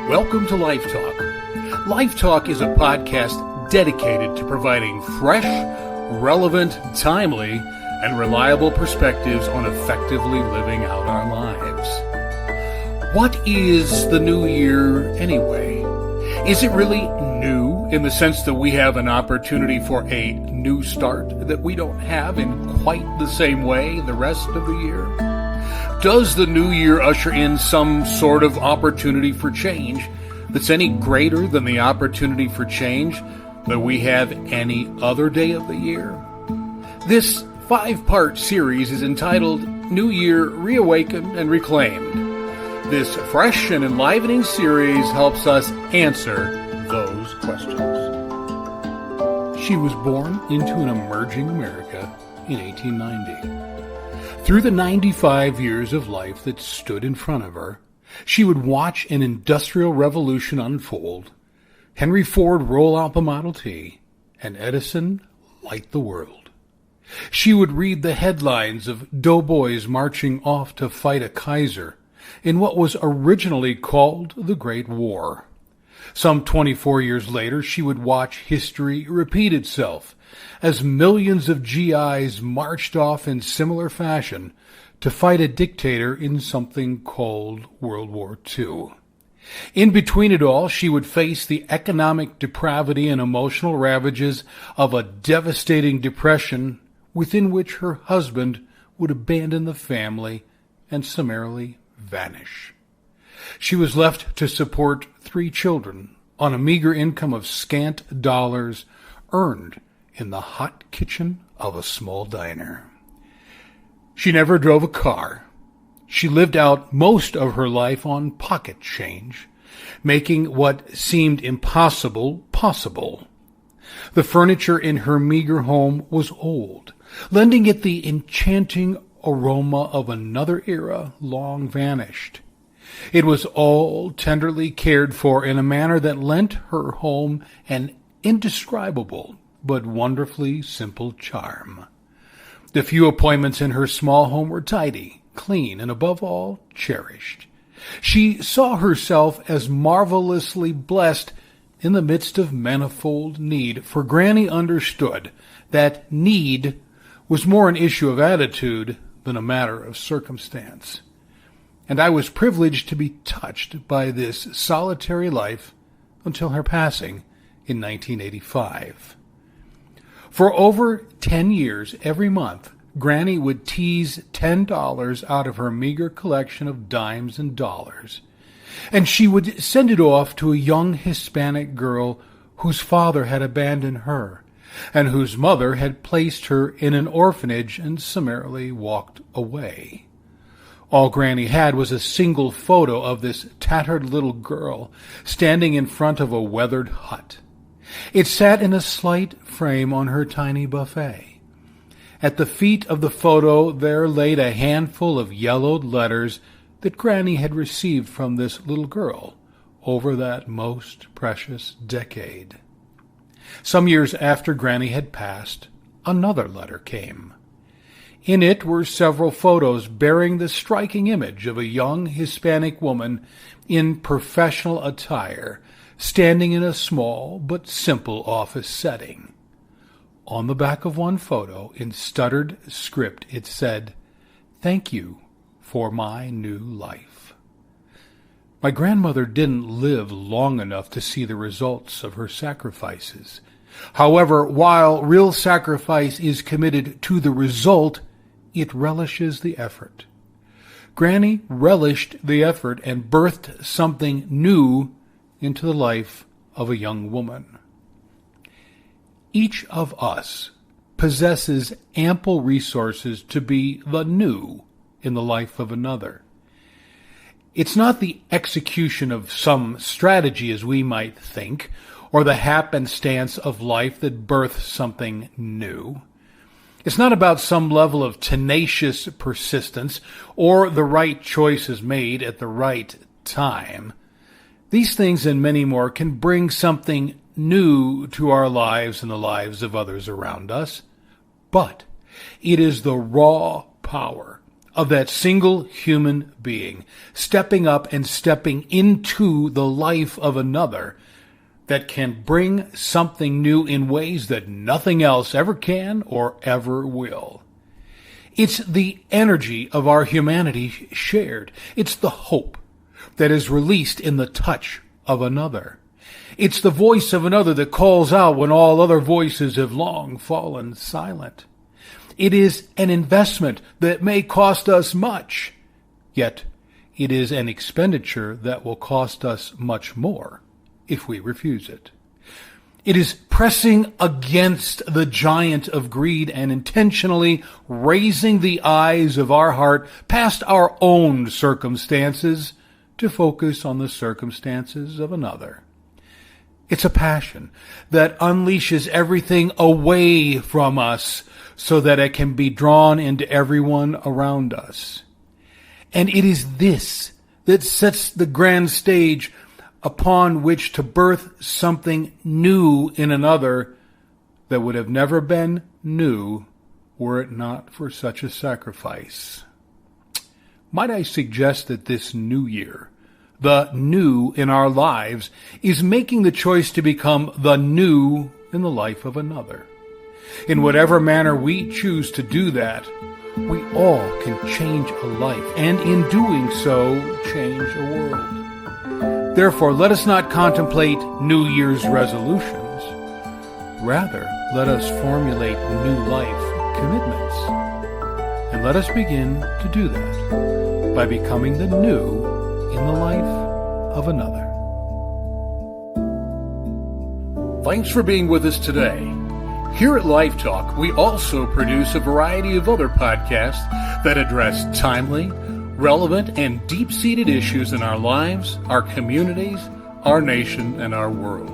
Welcome to Life Talk. Life Talk is a podcast dedicated to providing fresh, relevant, timely, and reliable perspectives on effectively living out our lives. What is the new year anyway? Is it really new in the sense that we have an opportunity for a new start that we don't have in quite the same way the rest of the year? Does the new year usher in some sort of opportunity for change that's any greater than the opportunity for change that we have any other day of the year? This 5-part series is entitled New Year, Reawakened and Reclaimed. This fresh and enlivening series helps us answer those questions. She was born into an emerging America in 1890. Through the 95 years of life that stood in front of her, she would watch an industrial revolution unfold, Henry Ford roll out the Model T, and Edison light the world. She would read the headlines of doughboys marching off to fight a Kaiser in what was originally called the Great War. Some 24 years later, she would watch history repeat itself as millions of GIs marched off in similar fashion to fight a dictator in something called World War II. In between it all, she would face the economic depravity and emotional ravages of a devastating depression within which her husband would abandon the family and summarily vanish. She was left to support 3 children on a meager income of scant dollars earned in the hot kitchen of a small diner. She never drove a car. She lived out most of her life on pocket change, making what seemed impossible possible. The furniture in her meager home was old, lending it the enchanting aroma of another era long vanished. It was all tenderly cared for in a manner that lent her home an indescribable but wonderfully simple charm. The few appointments in her small home were tidy, clean, and above all, cherished. She saw herself as marvelously blessed in the midst of manifold need, for Granny understood that need was more an issue of attitude than a matter of circumstance. And I was privileged to be touched by this solitary life until her passing in 1985. For over 10 years, every month, Granny would tease $10 out of her meager collection of dimes and dollars, and she would send it off to a young Hispanic girl whose father had abandoned her, and whose mother had placed her in an orphanage and summarily walked away. All Granny had was a single photo of this tattered little girl standing in front of a weathered hut. It sat in a slight frame on her tiny buffet. At the feet of the photo there laid a handful of yellowed letters that Granny had received from this little girl over that most precious decade. Some years after Granny had passed, another letter came. In it were several photos bearing the striking image of a young Hispanic woman in professional attire, standing in a small but simple office setting. On the back of one photo, in stuttered script, it said, "Thank you for my new life." My grandmother didn't live long enough to see the results of her sacrifices. However, while real sacrifice is committed to the result, it relishes the effort. Granny relished the effort and birthed something new into the life of a young woman. Each of us possesses ample resources to be the new in the life of another. It's not the execution of some strategy as we might think, or the happenstance of life that births something new. It's not about some level of tenacious persistence or the right choices made at the right time. These things and many more can bring something new to our lives and the lives of others around us, but it is the raw power of that single human being stepping up and stepping into the life of another that can bring something new in ways that nothing else ever can or ever will. It's the energy of our humanity shared. It's the hope that is released in the touch of another. It's the voice of another that calls out when all other voices have long fallen silent. It is an investment that may cost us much, yet it is an expenditure that will cost us much more if we refuse it. It is pressing against the giant of greed and intentionally raising the eyes of our heart past our own circumstances to focus on the circumstances of another. It's a passion that unleashes everything away from us so that it can be drawn into everyone around us. And it is this that sets the grand stage upon which to birth something new in another that would have never been new were it not for such a sacrifice. Might I suggest that this new year, the new in our lives, is making the choice to become the new in the life of another. In whatever manner we choose to do that, we all can change a life, and in doing so, change a world. Therefore, let us not contemplate New Year's resolutions. Rather, let us formulate new life commitments. And let us begin to do that by becoming the new in the life of another. Thanks for being with us today. Here at Life Talk, we also produce a variety of other podcasts that address timely, relevant, and deep-seated issues in our lives, our communities, our nation, and our world.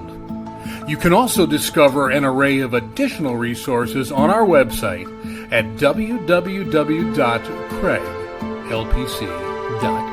You can also discover an array of additional resources on our website at www.craiglpc.com.